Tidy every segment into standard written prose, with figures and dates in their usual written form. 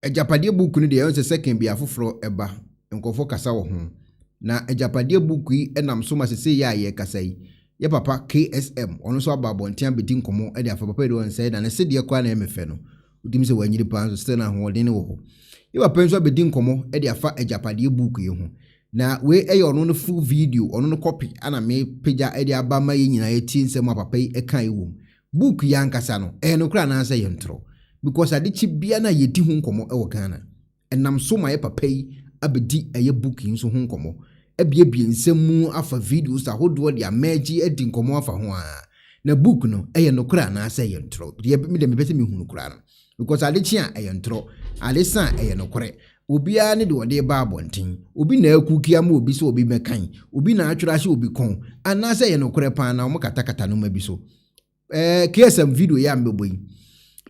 Agyapadie book no de onse second bia foforo eba nkofo kasa wo ho na Agyapadie book yi enam so masese ya ye kasa yi ye papa KSM ono so aba bontia bedi nkomo e de afa papa de won say na se de kwa na emefe no udim se wanyiri pa so still na ho de ne wo ho ye papa so bedi nkomo e de afa Agyapadie book yi ho na we e ono no full video ono no copy ana me pagya e de aba ma ye nyina ye ti nsem papa yi e kan yi wo book ya nkasa no e no kra na say ye ntro because adichi bia na yedi hu nkomo e wo Ghana enam so ma ye papa yi abedi eye book yi so hu nkomo ebiebie nsemu afa videos ahodo de amaji edi nkomo afa ho a na book no eye no kra na ase ye ntro de me de me pese me hu no kra no because adichi a eye ntro alisa eye no kre obia ne de wode ba abonten obi na akukia ma obi so obi mekan obi na atwura hye obi kon anase eye no kre pa na o katakata no ma bi so KSM video ya mbeboyi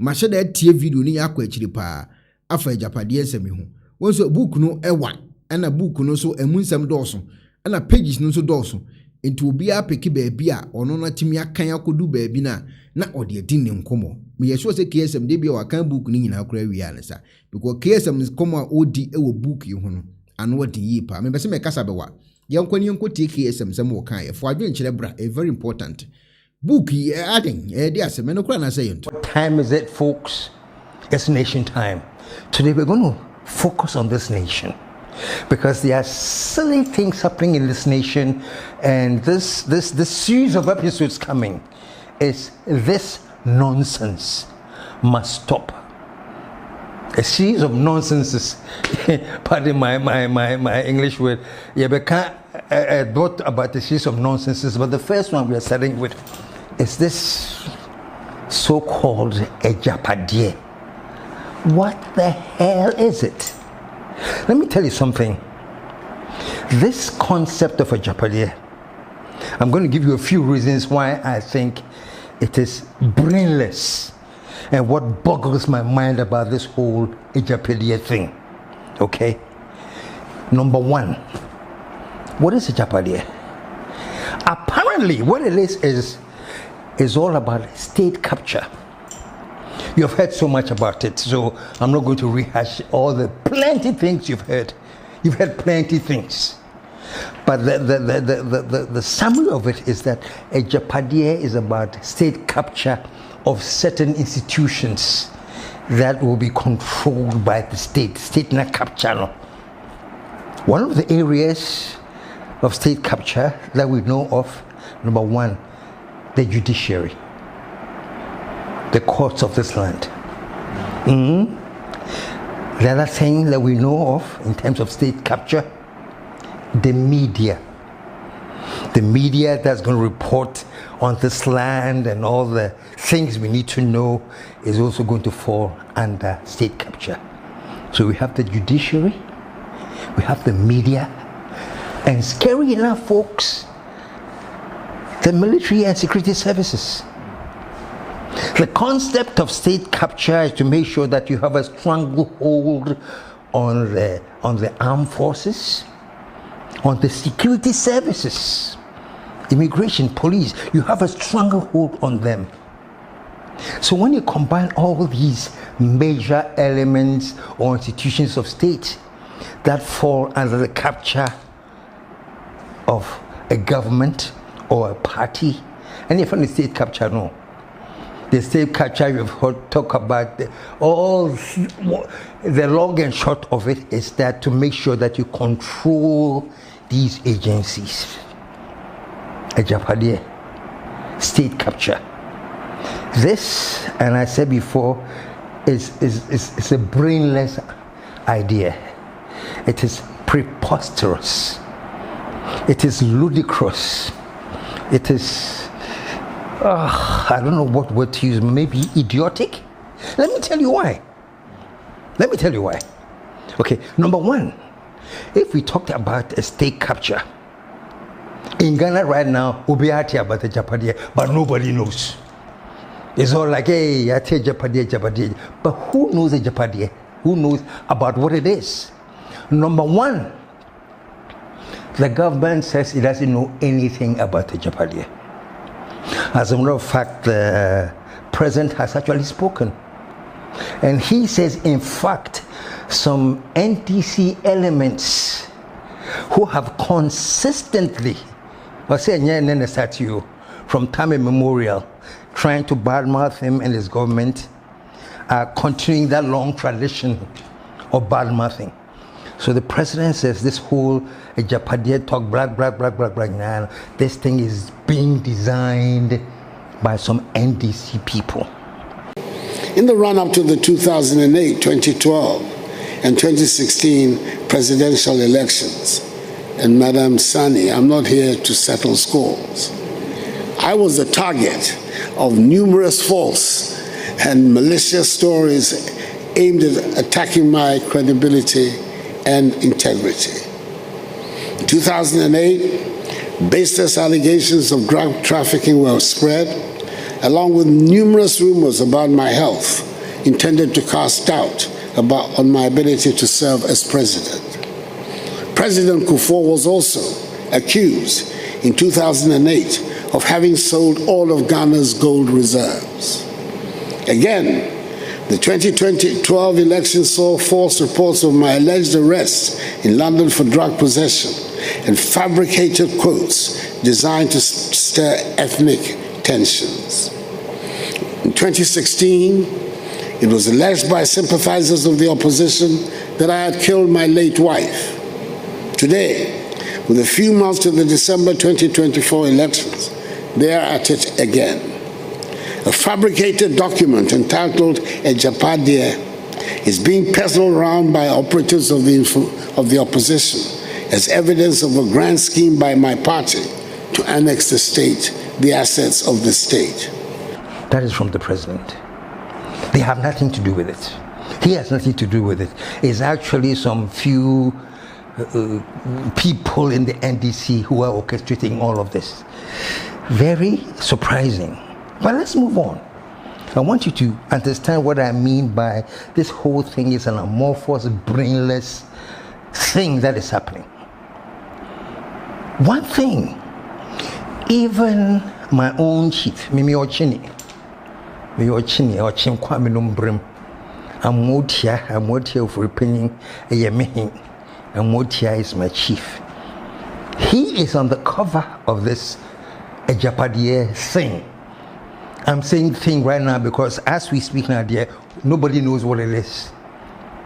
mashada tie video ni yakwa akiri pa afa Agyapadie nsem ho wonso book no ewa ana book no so emunsem dɔɔso ana pages no so dɔɔso enti obi apeki baabi a ono na timi akan akodu baabi na ɔde adin ne nkomo me yeso se KSM de bia wakan book ni nyina akora wi ansa because KSM is komo a odi ewo book yi ho no ano odi yi pa me bese me kasa bewa yankwani yankotie KSM sem wo kan ye fo adwen kyerɛ bra very important book adding the asem no kura na say yento. What time is it, folks? It's nation time. Today we're going to focus on this nation because there are silly things happening in this nation, and this series of episodes coming is this nonsense must stop. A series of nonsenses. Pardon my English word. Yeah, but can't brought about a series of nonsenses. But the first one we are starting with is this so-called Agyapadie. What the hell is it? Let me tell you something. This concept of Agyapadie, I'm going to give you a few reasons why I think it is brainless and what boggles my mind about this whole Agyapadie thing. Okay? Number one, what is Agyapadie? Apparently, what it is all about state capture. You have heard so much about it, so I'm not going to rehash all the plenty things you've heard. You've heard plenty things. But the summary of it is that Agyapadie is about state capture of certain institutions that will be controlled by the state na capture. One of the areas of state capture that we know of, number one, the judiciary, the courts of this land. The other thing that we know of in terms of state capture, the media. The media that's going to report on this land and all the things we need to know is also going to fall under state capture. So we have the judiciary, we have the media, and scary enough, folks, the military and security services. The concept of state capture is to make sure that you have a stranglehold on the armed forces, on the security services, immigration, police. You have a stranglehold on them. So when you combine all these major elements or institutions of state that fall under the capture of a government or a party, and if on the state capture, no. The state capture you've heard talk about, the long and short of it is that to make sure that you control these agencies. Agyapadie, state capture. This, and I said before, is a brainless idea. It is preposterous. It is ludicrous. It is, I don't know what word to use, maybe idiotic? Let me tell you why. Okay, number one, if we talked about a state capture, in Ghana right now, we'll be out here about the Agyapadie, but nobody knows. It's all like, hey, I tell Agyapadie. But who knows Agyapadie? Who knows about what it is? Number one, the government says it doesn't know anything about Agyapadie. As a matter of fact, the president has actually spoken. And he says, in fact, some NDC elements who have consistently, from time immemorial, trying to badmouth him and his government, are continuing that long tradition of badmouthing. So the president says this whole Agyapadie talk, now this thing is being designed by some NDC people. In the run-up to the 2008, 2012, and 2016 presidential elections, and Madam Sani, I'm not here to settle scores, I was the target of numerous false and malicious stories aimed at attacking my credibility and integrity. In 2008, baseless allegations of drug trafficking were spread, along with numerous rumors about my health intended to cast doubt on my ability to serve as president. President Kufuor was also accused in 2008 of having sold all of Ghana's gold reserves. Again, the 2012 election saw false reports of my alleged arrest in London for drug possession and fabricated quotes designed to stir ethnic tensions. In 2016, it was alleged by sympathizers of the opposition that I had killed my late wife. Today, with a few months to the December 2024 elections, they are at it again. A fabricated document entitled Agyapadie is being peddled around by operatives of the opposition as evidence of a grand scheme by my party to annex the assets of the state. That is from the president. They have nothing to do with it. He has nothing to do with it. It's actually some few people in the NDC who are orchestrating all of this. Very surprising. But let's move on. I want you to understand what I mean by this whole thing is an amorphous, brainless thing that is happening. One thing, even my own chief, Mimi Ochini, Ochim Kwame Numbrim, Amotia for opinion, Amotia is my chief. He is on the cover of this Agyapadie thing. I'm saying thing right now because as we speak now, dear, nobody knows what it is.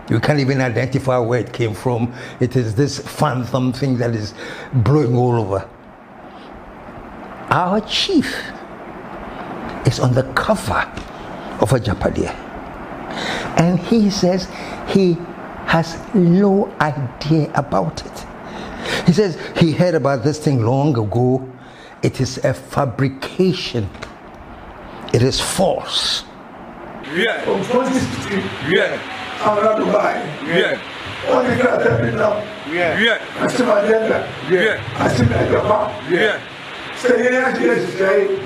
You can't even identify where it came from. It is this phantom thing that is blowing all over. Our chief is on the cover of Agyapadie. And he says he has no idea about it. He says he heard about this thing long ago. It is a fabrication. It is false. Yeah. From 2016. Yeah. I'm not Dubai. Yeah. All the guys have been now. Yeah. Yeah. I see my agenda. Yeah. I see my Japa. Yeah. Say here,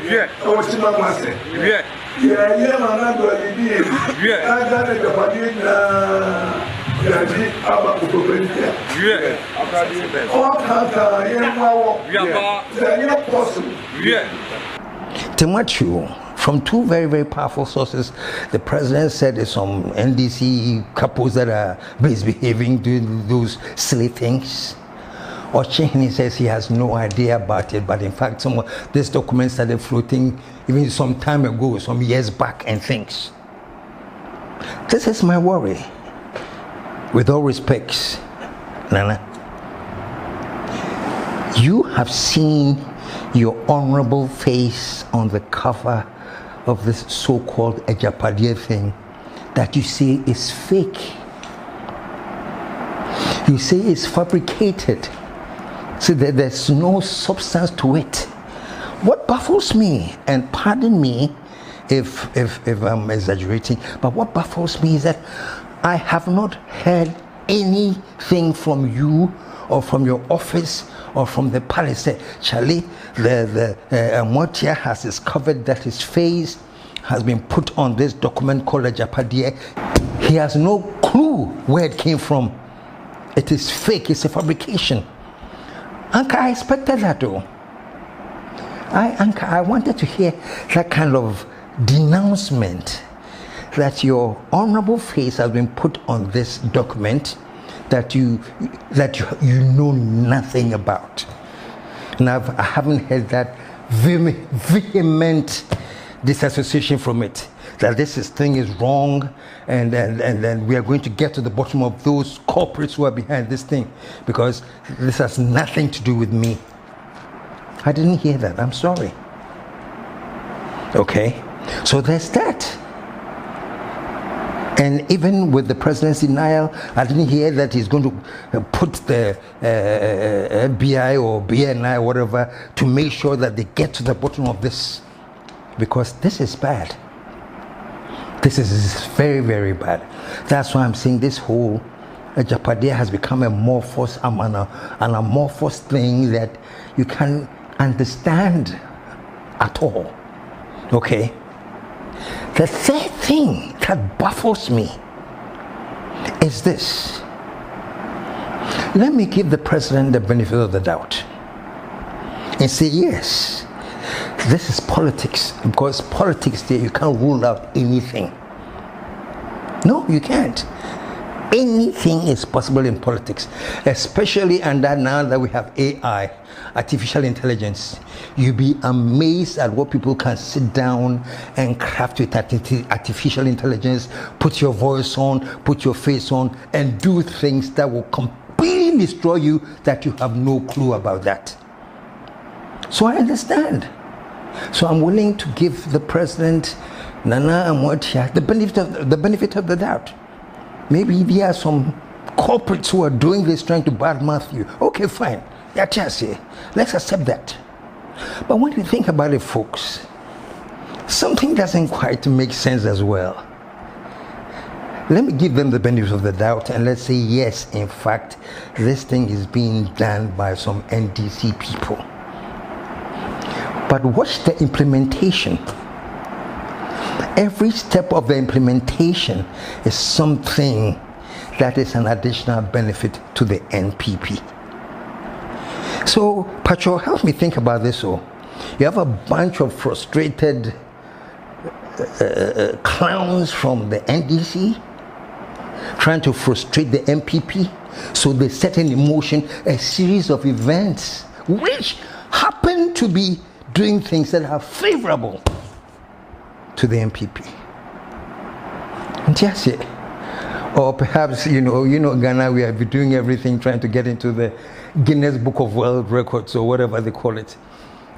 yeah. I was in my master. Yeah. Yeah. Yeah. I'm not going to be. Yeah. I got a Japanese. Yeah. All kinds of yeah. Possible. Yeah. Temachu, from two very, very powerful sources, the president said there's some NDC couples that are misbehaving, doing those silly things. Ochini says he has no idea about it, but in fact, this document started floating even some time ago, some years back, and things. This is my worry. With all respects, Nana, you have seen your honorable face on the cover of this so-called Agyapadie thing that you say is fake. You say it's fabricated. So that there's no substance to it. What baffles me, and pardon me if I'm exaggerating, but what baffles me is that I have not heard anything from you or from your office or from the palace. Charlie, the Amotia has discovered that his face has been put on this document called Agyapadie. He has no clue where it came from. It is fake, it's a fabrication. Anka, I expected that though. I wanted to hear that kind of denouncement, that your honorable face has been put on this document that you know nothing about. And I haven't heard that vehement disassociation from it, that this thing is wrong, and we are going to get to the bottom of those culprits who are behind this thing, because this has nothing to do with me. I didn't hear that. I'm sorry. Okay, so there's that. And even with the president's denial, I didn't hear that he's going to put the FBI or BNI or whatever to make sure that they get to the bottom of this, because this is bad. This is very, very bad. That's why I'm saying this whole Agyapadie has become an amorphous thing that you can't understand at all. Okay? The third thing that baffles me is this. Let me give the president the benefit of the doubt and say, yes, this is politics, because politics there, you can't rule out anything. No, you can't. Anything is possible in politics, especially under now that we have AI, artificial intelligence. You'll be amazed at what people can sit down and craft with artificial intelligence, put your voice on, put your face on, and do things that will completely destroy you, that you have no clue about that. So I understand. So I'm willing to give the president, Nana Amoatia, the benefit of the doubt. Maybe there are some culprits who are doing this, trying to badmouth you. Okay, fine. That's just it. Let's accept that. But when you think about it, folks, something doesn't quite make sense as well. Let me give them the benefit of the doubt and let's say, yes, in fact, this thing is being done by some NDC people. But what's the implementation? Every step of the implementation is something that is an additional benefit to the NPP. So, Pacho, help me think about this. You have a bunch of frustrated clowns from the NDC trying to frustrate the NPP. So they set in motion a series of events which happen to be doing things that are favorable to the NPP. And that's it. Or perhaps, you know, Ghana, we have been doing everything trying to get into the Guinness Book of World Records or whatever they call it.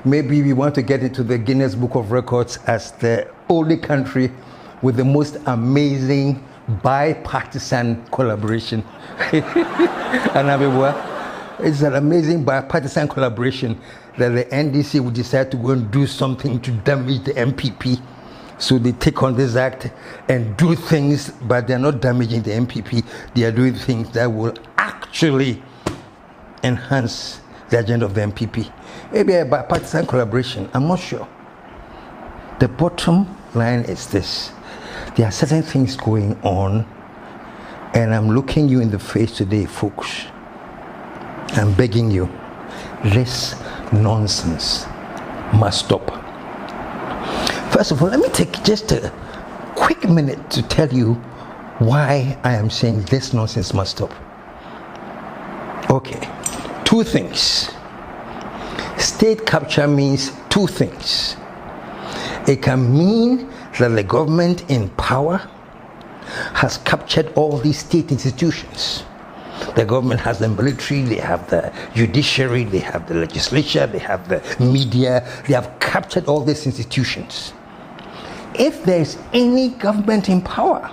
Maybe we want to get into the Guinness Book of Records as the only country with the most amazing bipartisan collaboration. It's an amazing bipartisan collaboration that the NDC would decide to go and do something to damage the MPP. So they take on this act and do things, but they're not damaging the MPP. They are doing things that will actually enhance the agenda of the MPP. Maybe a bipartisan collaboration, I'm not sure. The bottom line is this. There are certain things going on, and I'm looking you in the face today, folks. I'm begging you, this nonsense must stop. First of all, let me take just a quick minute to tell you why I am saying this nonsense must stop. Okay, two things. State capture means two things. It can mean that the government in power has captured all these state institutions. The government has the military, they have the judiciary, they have the legislature, they have the media. They have captured all these institutions. If there is any government in power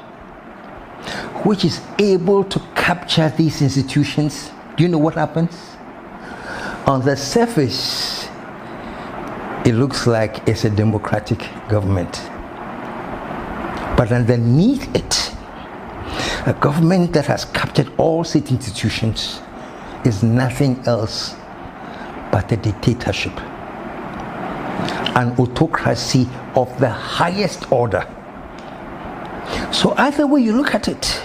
which is able to capture these institutions, do you know what happens? On the surface, it looks like it's a democratic government. But underneath it, a government that has captured all state institutions is nothing else but a dictatorship, an autocracy of the highest order. So either way you look at it,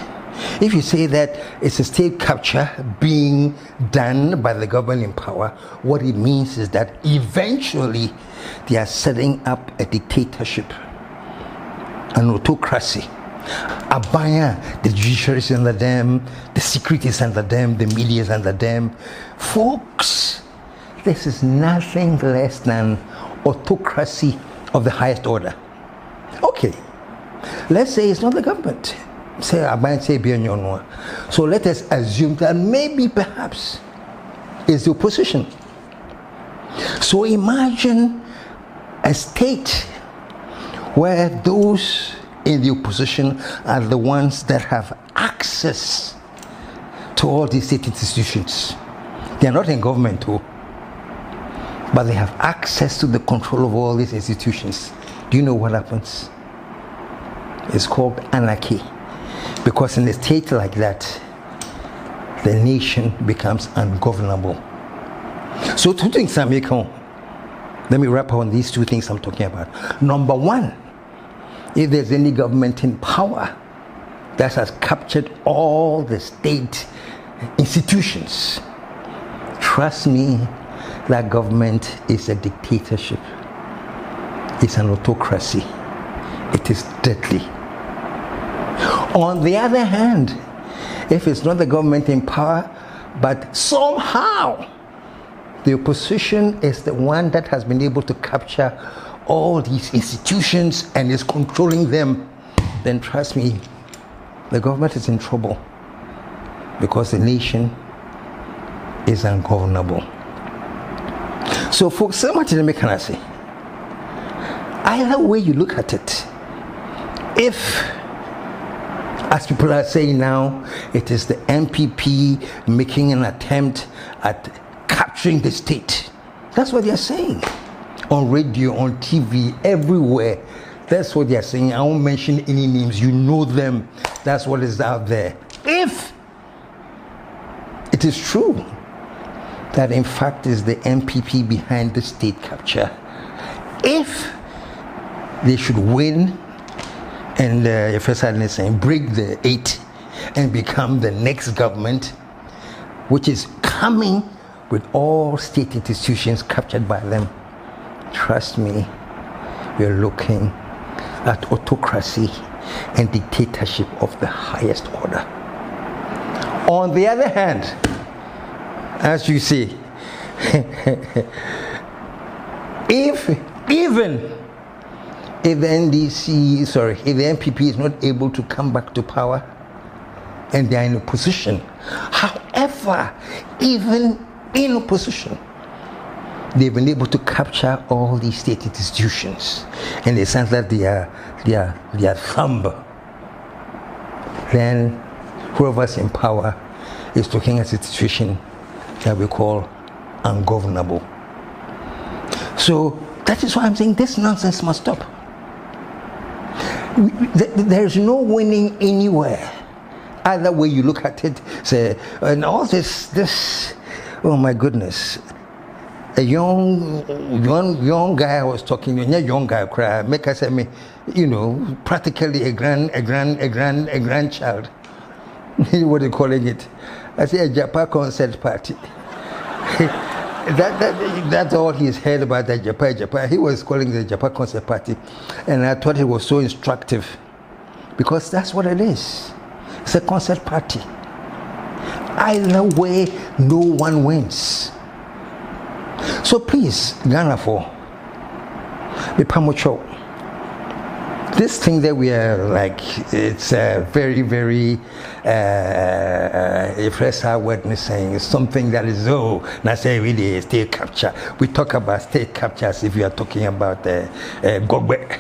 if you say that it's a state capture being done by the government in power, what it means is that eventually they are setting up a dictatorship, an autocracy Abaya, the judiciary is under them, the security is under them, the media is under them. Folks, this is nothing less than autocracy of the highest order. Okay, let's say it's not the government. Say Abaya, say Bionyonoa. So let us assume that maybe, perhaps, it's the opposition. So imagine a state where those in the opposition are the ones that have access to all these state institutions. They are not in government too, but they have access to the control of all these institutions. Do you know what happens? It's called anarchy. Because in a state like that, the nation becomes ungovernable. So two things are making. Let me wrap up on these two things I'm talking about. Number one, if there's any government in power that has captured all the state institutions, trust me, that government is a dictatorship. It's an autocracy. It is deadly. On the other hand, if it's not the government in power, but somehow the opposition is the one that has been able to capture all these institutions and is controlling them, then trust me, the government is in trouble because the nation is ungovernable. So folks, so much in the can I say? Either way you look at it, if, as people are saying now, it is the MPP making an attempt at capturing the state. That's what they are saying. On radio, on TV, everywhere. That's what they are saying. I won't mention any names. You know them. That's what is out there. If it is true that in fact is the MPP behind the state capture, if they should win and Professor is saying break the 8 and become the next government, which is coming with all state institutions captured by them, trust me, we're looking at autocracy and dictatorship of the highest order. On the other hand, as you see, if the MPP is not able to come back to power and they are in opposition, however, even in opposition, they've been able to capture all these state institutions in the sense that they are thumb. Then whoever's in power is looking at a situation that we call ungovernable. So that is why I'm saying this nonsense must stop. There's no winning anywhere. Either way you look at it, say, and all this, oh my goodness. A young guy I was talking to, a young guy cry, make us say, you know, practically a grandchild. What are you calling it? I say a Japa concert party. That's all he's heard about the Japa. He was calling it the Japa concert party, and I thought it was so instructive because that's what it is. It's a concert party. Either way, no one wins. So please, Ghana for be pamucho. This thing that we are like, it's very, very, if that's our word saying, it's something that is, not say really state capture. We talk about state captures if you are talking about Gogbe.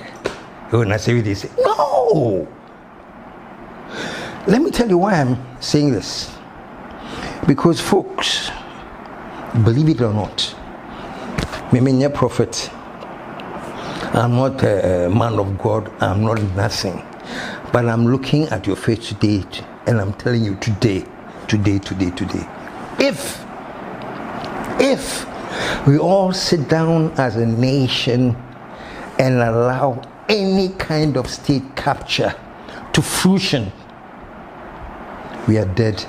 Not say really say, no! Let me tell you why I'm saying this. Because folks, believe it or not, I'm a prophet. I'm not a man of God. I'm not nothing. But I'm looking at your face today, and I'm telling you today. If we all sit down as a nation and allow any kind of state capture to fruition, we are dead.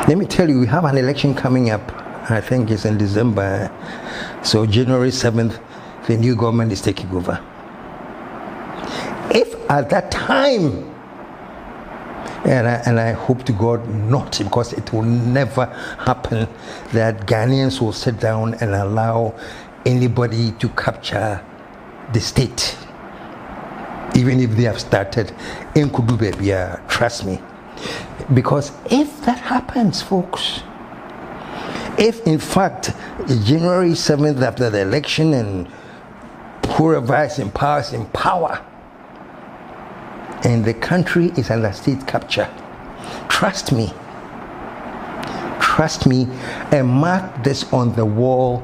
Let me tell you, we have an election coming up. I think it's in December. So January 7th, the new government is taking over. If at that time. And I hope to God not, because it will never happen that Ghanaians will sit down and allow anybody to capture the state, even if they have started in Kudubebia. Trust me. Because if that happens, folks, if in fact January 7th, after the election, and whoever is in power, and the country is under state capture, trust me, and mark this on the wall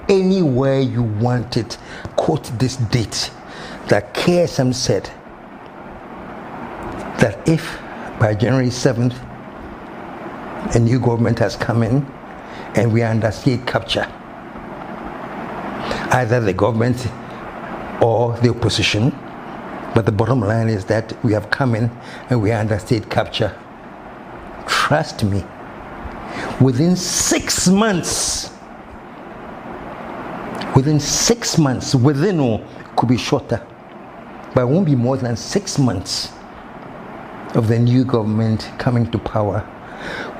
anywhere you want it. Quote this date that KSM said that if by January 7th a new government has come in and we are under state capture, either the government or the opposition, but the bottom line is that we have come in and we are under state capture. Trust me, within 6 months, could be shorter, but it won't be more than 6 months of the new government coming to power,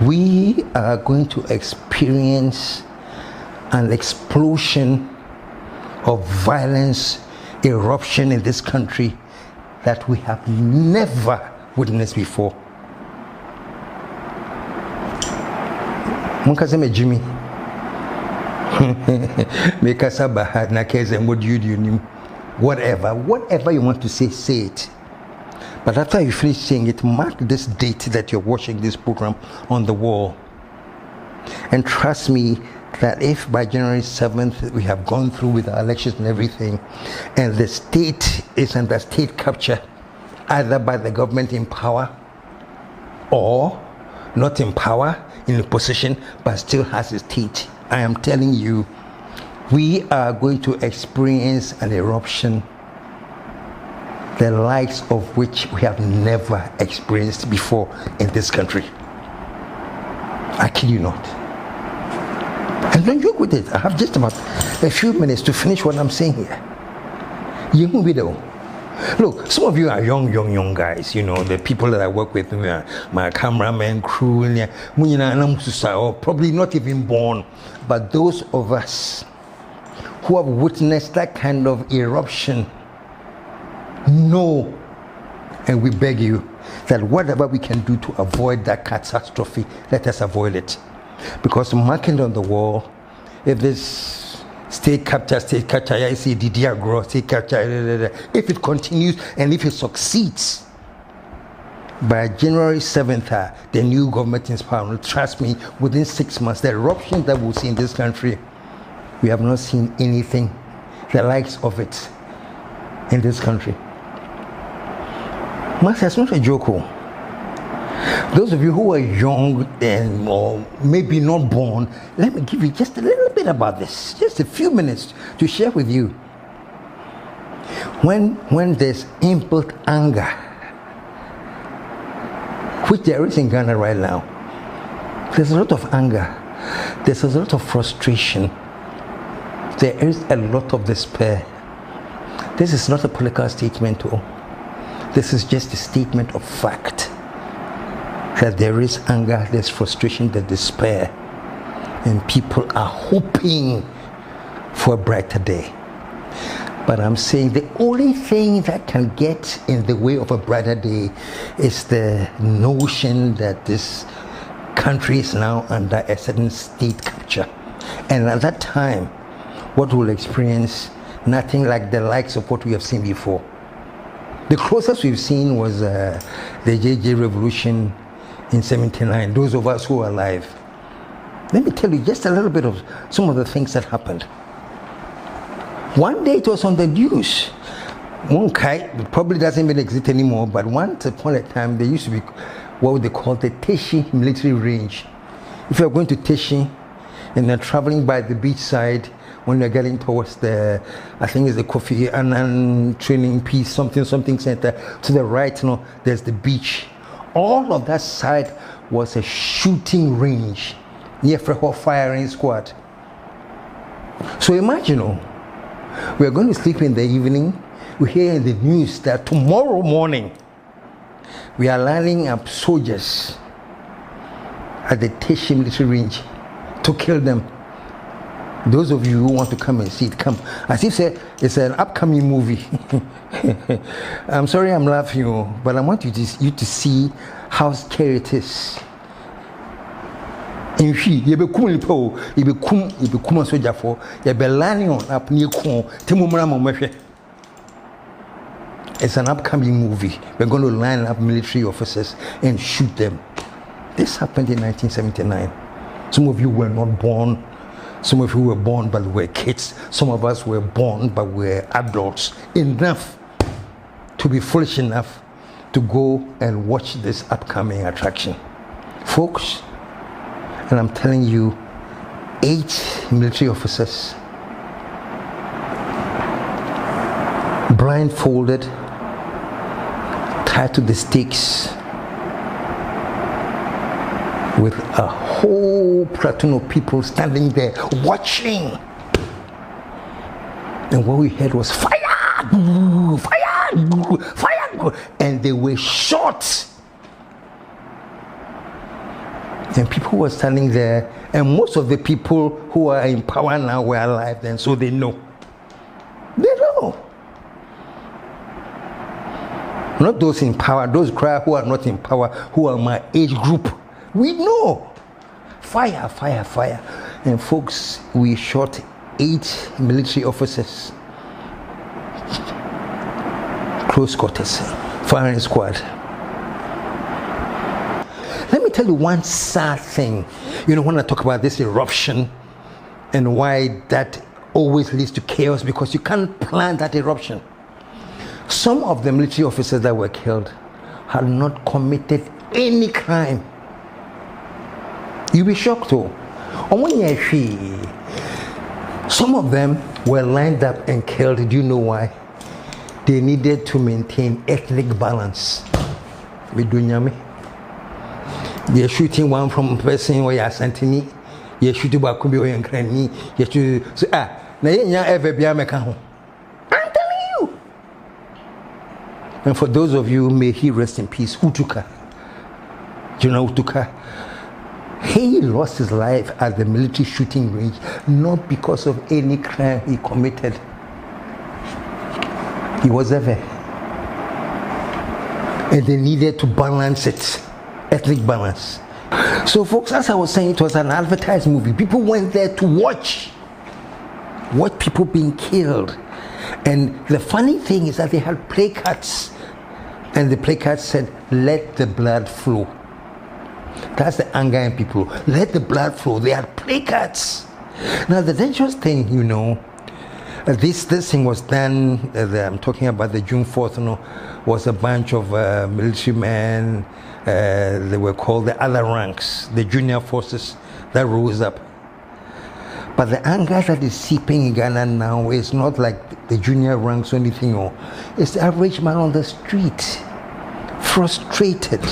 we are going to experience an explosion of violence, eruption in this country that we have never witnessed before. Munkaseme Jimmy. Mekasa bahad na KSM, what do you whatever you want to say it. But after you finish saying it, mark this date that you're watching this program on the wall. And trust me that if by January 7th we have gone through with our elections and everything, and the state is under state capture, either by the government in power or not in power, in a position, but still has a state, I am telling you, we are going to experience an eruption the likes of which we have never experienced before in this country. I kid you not. And don't joke with it. I have just about a few minutes to finish what I'm saying here. You won't be there. Look, some of you are young guys, you know, the people that I work with, my cameraman, crew, or probably not even born, but those of us who have witnessed that kind of eruption know, and we beg you, that whatever we can do to avoid that catastrophe, let us avoid it. Because marking on the wall, if this state capture, I see DDR grow, state capture, if it continues and if it succeeds, by January 7th, the new government is power. Trust me, within 6 months, the eruption that we'll see in this country, we have not seen anything, the likes of it in this country. Master, it's not a joke. Those of you who are young and or maybe not born, let me give you just a little bit about this, just a few minutes to share with you. When there's input anger, which there is in Ghana right now, there's a lot of anger, there's a lot of frustration, there is a lot of despair. This is not a political statement, this is just a statement of fact. That there is anger, there's frustration, there's despair, and people are hoping for a brighter day. But I'm saying the only thing that can get in the way of a brighter day is the notion that this country is now under a certain state capture. And at that time, what we'll experience, nothing like the likes of what we have seen before. The closest we've seen was the JJ Revolution in 79, those of us who are alive. Let me tell you just a little bit of some of the things that happened. One day it was on the news. It probably doesn't even exist anymore, but once upon a time there used to be what they call the Teshi military range. If you're going to Teshi and you're traveling by the beach side, when you're getting towards the, I think it's the Kofi Annan training piece, something center, to the right, there's the beach. All of that side was a shooting range near Freho firing squad. So imagine, we're going to sleep in the evening we hear in the news that tomorrow morning we are lining up soldiers at the Teshi military range to kill them. Those of you who want to come and see it, come. As if it's an upcoming movie. I'm sorry I'm laughing, but I want you to see how scary it is. In she, you be kum lipo, you be kum soldier for, you be lining on up near Kum, Timumra. It's an upcoming movie. We're going to line up military officers and shoot them. This happened in 1979. Some of you were not born. Some of you were born but were kids. Some of us were born but were adults enough to be foolish enough to go and watch this upcoming attraction. Folks, and I'm telling you, 8 military officers, blindfolded, tied to the stakes, with a whole platoon of people standing there watching. And what we heard was fire, fire, fire, and they were shot. And people were standing there, and most of the people who are in power now were alive then, so they know. They know. Not those in power, those who are not in power, who are my age group. We know. Fire, fire, fire. And folks, we shot 8 military officers. Close quarters, firing squad. Let me tell you one sad thing. You know, when I talk about this eruption and why that always leads to chaos, because you can't plan that eruption. Some of the military officers that were killed had not committed any crime. You'll be shocked though. Some of them were lined up and killed. Do you know why? They needed to maintain ethnic balance. They're shooting one from a person where you're Santini, you're shooting Bakumbi or Yankani, you're shooting. So, I'm telling you. And for those of you, may he rest in peace, Utuka. Do you know Utuka? He lost his life at the military shooting range, not because of any crime he committed. He was there. And they needed to balance it, ethnic balance. So folks, as I was saying, it was an advertised movie. People went there to watch people being killed. And the funny thing is that they had placards, and the placards said, "Let the blood flow." That's the anger in people. Let the blood flow. They had placards. Now the dangerous thing, you know, this thing was done. I'm talking about the June 4th. You know, was a bunch of military men. They were called the other ranks, the junior forces that rose up. But the anger that is seeping in Ghana now is not like the junior ranks or anything. It's the average man on the street, frustrated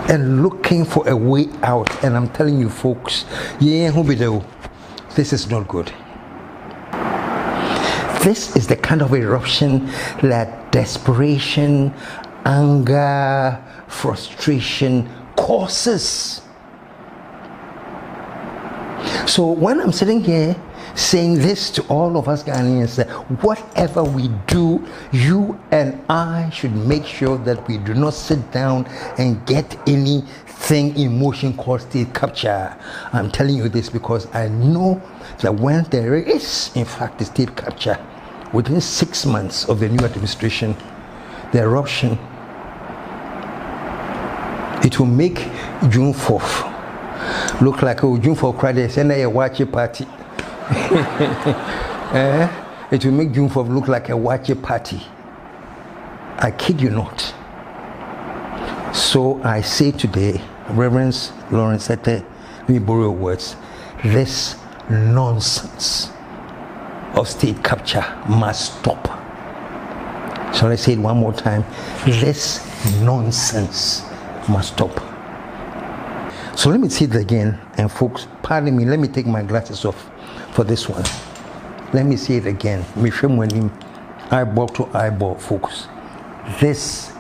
and looking for a way out. And I'm telling you folks, this is not good. This is the kind of eruption that desperation, anger, frustration causes. So when I'm sitting here saying this to all of us Ghanaians, that whatever we do, you and I should make sure that we do not sit down and get anything in motion called state capture. I'm telling you this because I know that when there is in fact a state capture, within 6 months of the new administration, the eruption, it will make June 4th look like a June 4th credits and a watch party. It will make June 4th look like a watch party. I kid you not. So I say today, Reverend Lawrence said, let me borrow your words, this nonsense of state capture must stop. Shall I say it one more time? This nonsense must stop. So let me say it again, and folks, pardon me, let me take my glasses off for this one. Let me say it again. eyeball to eyeball, folks. This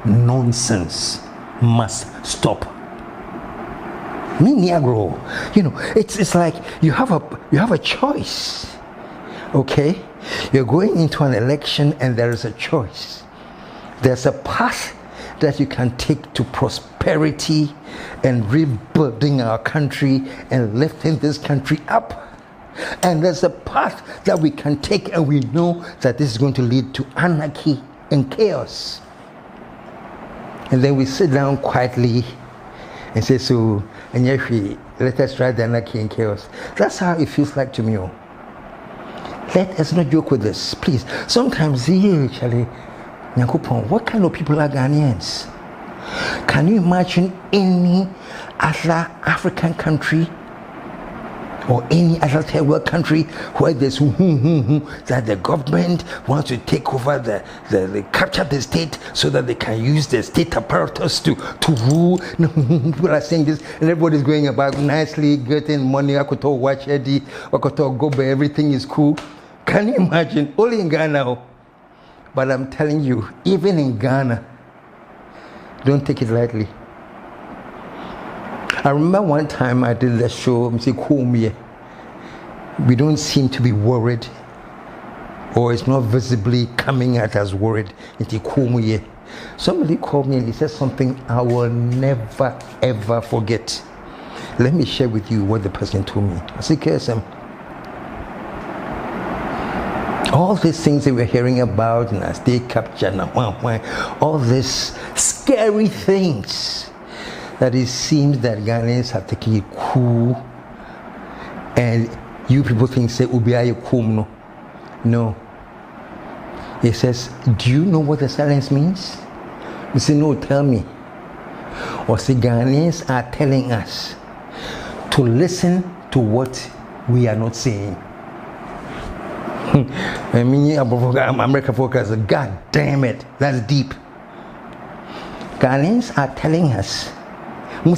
nonsense must stop. Me negro, it's like you have a choice. Okay, you're going into an election and there is a choice. There's a path that you can take to prosperity and rebuilding our country and lifting this country up. And there's a path that we can take, and we know that this is going to lead to anarchy and chaos. And then we sit down quietly and say, so, and yes, let us try the anarchy and chaos. That's how it feels like to me. Let us not joke with this, please. Sometimes, actually, what kind of people are Ghanaians? Can you imagine any other African country or any other third world country where there's that the government wants to take over they capture the state so that they can use the state apparatus to rule? People are saying this, and everybody's going about nicely getting money. I could talk watch Eddie, I could talk go, but everything is cool. Can you imagine? Only in Ghana. But I'm telling you, even in Ghana, don't take it lightly. I remember one time I did the show, we don't seem to be worried, or it's not visibly coming out as worried. Somebody called me and he said something I will never ever forget. Let me share with you what the person told me. I said, KSM, all these things that we're hearing about, state capture, all these scary things, that it seems that Ghanaians are taking it cool, and you people think say Ubiaye cool. No. He says, do you know what the silence means? We say, no, tell me. Or say, Ghanaians are telling us to listen to what we are not saying. I mean, America focus. God damn it, that's deep. Ghanaians are telling us, you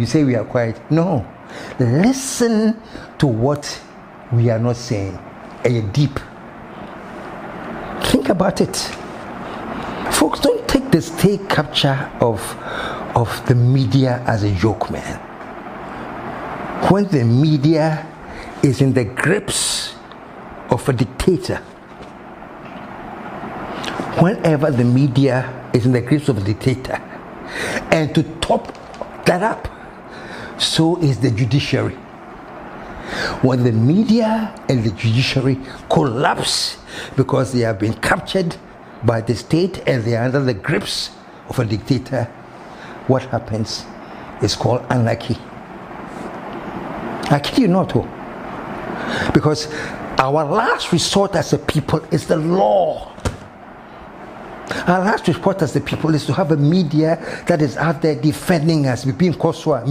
say we are quiet. No, listen to what we are not saying. Deep. Think about it, folks. Don't take the state capture of the media as a joke, man. When the media is in the grips of a dictator, whenever the media is in the grips of a dictator, and to top that up, so is the judiciary. When the media and the judiciary collapse because they have been captured by the state and they are under the grips of a dictator, what happens is called anarchy. I kid you not, because our last resort as a people is the law. Our last resort as the people is to have a media that is out there defending us. We've been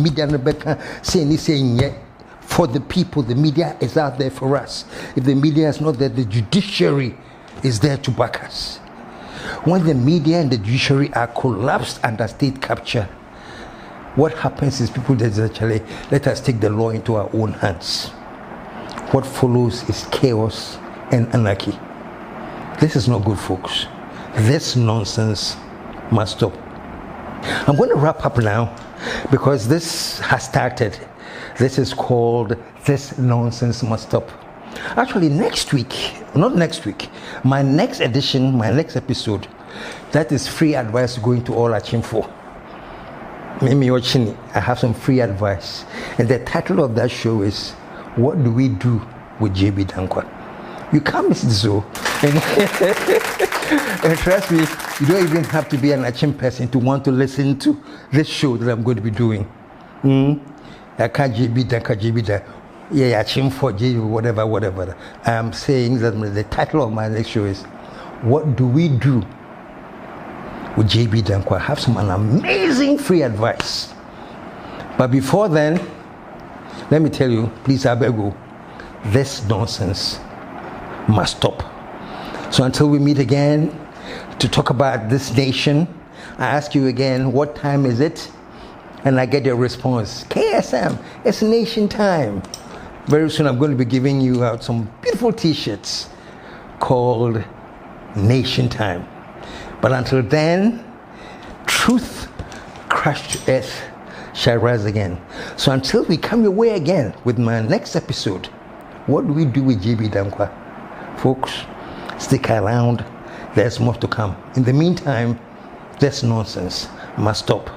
media saying for the people. The media is out there for us. If the media is not there, the judiciary is there to back us. When the media and the judiciary are collapsed under state capture, what happens is people that actually let us take the law into our own hands. What follows is chaos and anarchy. This is not good, folks. This nonsense must stop. I'm going to wrap up now because this has started. This is called This Nonsense Must Stop. Actually, my next edition, my next episode, that is free advice going to all Achimfo. I have some free advice. And the title of that show is, What Do We Do with JB Dankwa? You can't miss this show. And trust me, you don't even have to be an Achim person to want to listen to this show that I'm going to be doing. I can't JB Dankwa. Yeah, Achim for JB, whatever. I'm saying that the title of my next show is, What Do We Do with JB Dankwa? I have some amazing free advice. But before then, let me tell you, please, I beg you, this nonsense must stop. So until we meet again to talk about this nation, I ask you again, what time is it? And I get your response, KSM, it's nation time. Very soon I'm going to be giving you out some beautiful t-shirts called nation time. But until then, truth crushed to earth shall rise again. So until we come your way again with my next episode, what do we do with JB Dankwa? Folks, stick around. There's more to come. In the meantime, this nonsense must stop.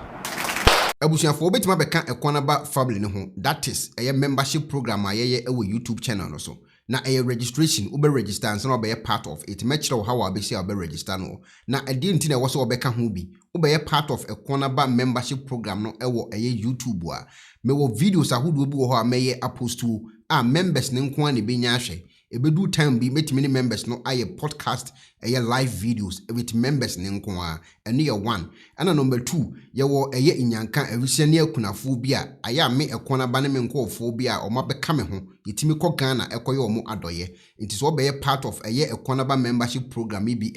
Abusiafo obetima beka Ekuonaba family no ho. That is a membership program ayeye ewo YouTube channel no so. Na a registration ube register and so be part of it. Mechiro how abesi obe register no. Na edi nti na wo so obeka ho bi. Ube part of Ekuonaba membership program no ewo YouTube wa. Mewo videos ahudu bi wo ho ameye post to members ne nko an benya ahwe. Ebedu time bi metimi members no aye podcast live videos with members ne nko a eno ye 1 and number 2 ye wo inyanka awisiane akunafo bi a aya me Ekuonaba ne me nkofo bi a omabeka me ho yetimi kɔ Ghana ekoye omo adoye nti so be part of Ekuonaba membership program bi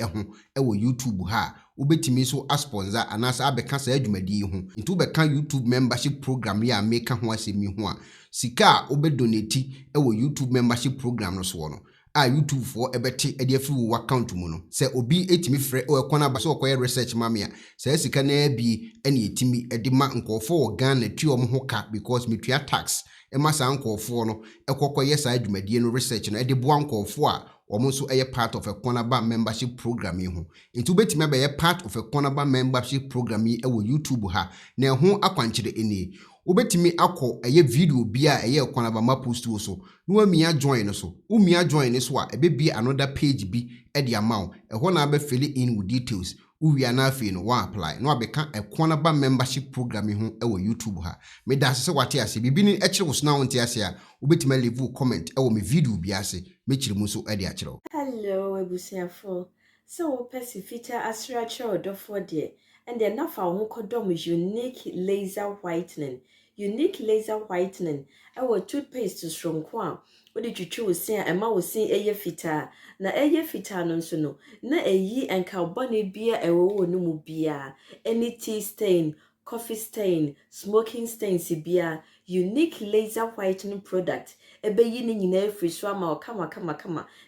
ewo YouTube ha ubetimi so sponsor anasa abeka sa adwumadi ho nti ubeka YouTube membership program ya make ho asemi ho a sika obedonate ewo YouTube membership program no so no YouTube for ebeti ediafi wo account mu no se obi etimi frɛ Ekuonaba so okoye research mamia se sika na bi ene etimi edima nkofo wo Ghana tuom ho ka because metua tax emasa nkofo no ekokoye sa adwumadi no research no edeboa nkofo a omo so part of Ekuonaba membership program yi ho nti ubetimi abe part of Ekuonaba membership program yi ewo YouTube ha na ho akwankyere eni ubetimi akọ video bia Ekuonaba ma post wo so no amia join no so umia join so a ebebi another page bi e the amount ho na be fill in with details uwia na afi no wa apply no abeka Ekuonaba membership program ho ewo YouTube ha me da se wate ase bibi ni ekire wo so na wonte ase a ubetimi leave comment ewo me video bi ase me kire mu so e de akire. Hello ebusiafo, so pesi feature asracha odofo de and then na fa ho kodom unique laser whitening. Unique laser whitening. Our toothpaste strong kwa. Odi twitwi wosin a ema wosin eye fita. Na eye fita no nso no. Na eyi enka bone bia ewo wo no mu bia. Any tea stain, coffee stain, smoking stains bia. Unique laser whitening product. Ebe yi ni nyina free so ama o kama.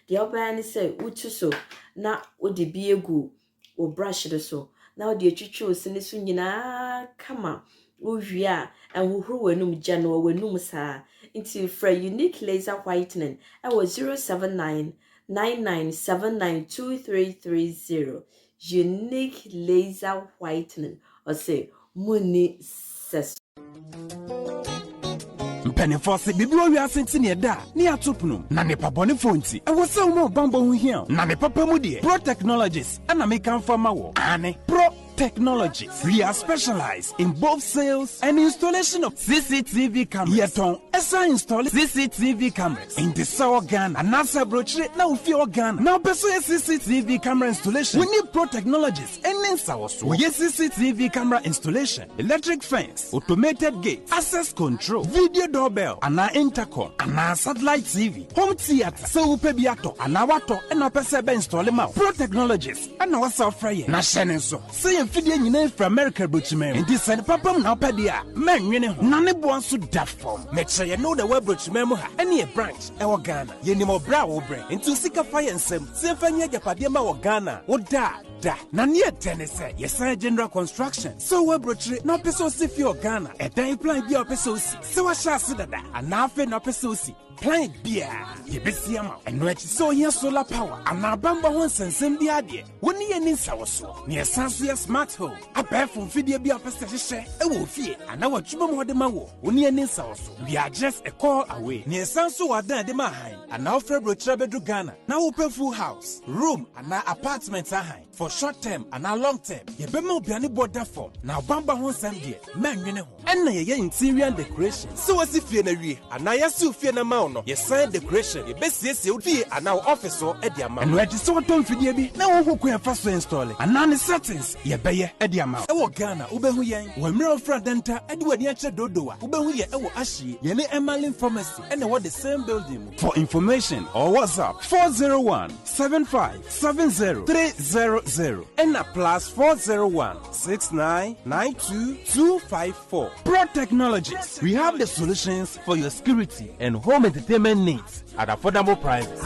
De oba ni say utu so na odi bi egu o brush do so. Na odi twitwi wosin so nyina kama. Uvia and who wenum jano wenum sa into for unique laser whitening. I was 07999792330. Unique laser whitening or say money ses. Penifose bibio wi asenti ne da ne atopno na ne pabone fonti e wo se wo bambo hu hia na ne papa mu de Pro Technologies ana me kan fama wo ane Pro Technologies. We are specialized in both sales and installation of CCTV cameras. Yeton esa install CCTV cameras in the South Ghana and NASA brochure na ufi Ghana. Now person CCTV camera installation. We need Pro Technologies and in South. We use CCTV camera installation, electric fence, automated gate, access control, video doorbell, and intercom, and satellite TV, home theater. So upe biato, and wato, and our person install them out. Pro Technologies and our software. Na shenenso. Say fidie nyina from America brochime and this and papa na opedia man nwene ho na ne bo anso da form me che no the web brochime mu ha ene branch e wo Ghana ye ni mo bra wo bre into sika fire nsem se fanya Agyapadie ma wo Ghana wo da na ne tenese yes general construction so web brochire na peso si fi wo Ghana e dan plan bi o peso si se wa sha se dada ana afi na peso si plan bia ye besiama eno echi so here solar power ana bamba ho nsensem bi ade woni ye ni nsawo so ne esanso ye smart home abefo fidie bi apese hye e wo fie ana watwuma mo de ma wo woni ye ni nsawo so we are just a call away ne esanso wadan de ma han ana ofre brochira bedu Ghana na wo pe full house room ana apartment ahan for short term ana long term ye be ma obiane border form na bamba ho nsem de manwene ho enna ye interior decoration so wasi fie na wie ana yesu fie na ma no yes decoration ye besiesie odi ana office o e di ama no edi so ton fidie bi na wo hokun afa so install ana ne settings ye beye e di ama e wo Ghana wo behu yen wo mira ofra denta e di wadi ache dodowa wo behu ye e wo ahie ye ne Emalin pharmacy and what the same building. For information or WhatsApp 401-7570-300 and a +401-6992-254. Pro Technologies. We have the solutions for your security and home entertainment needs at affordable prices.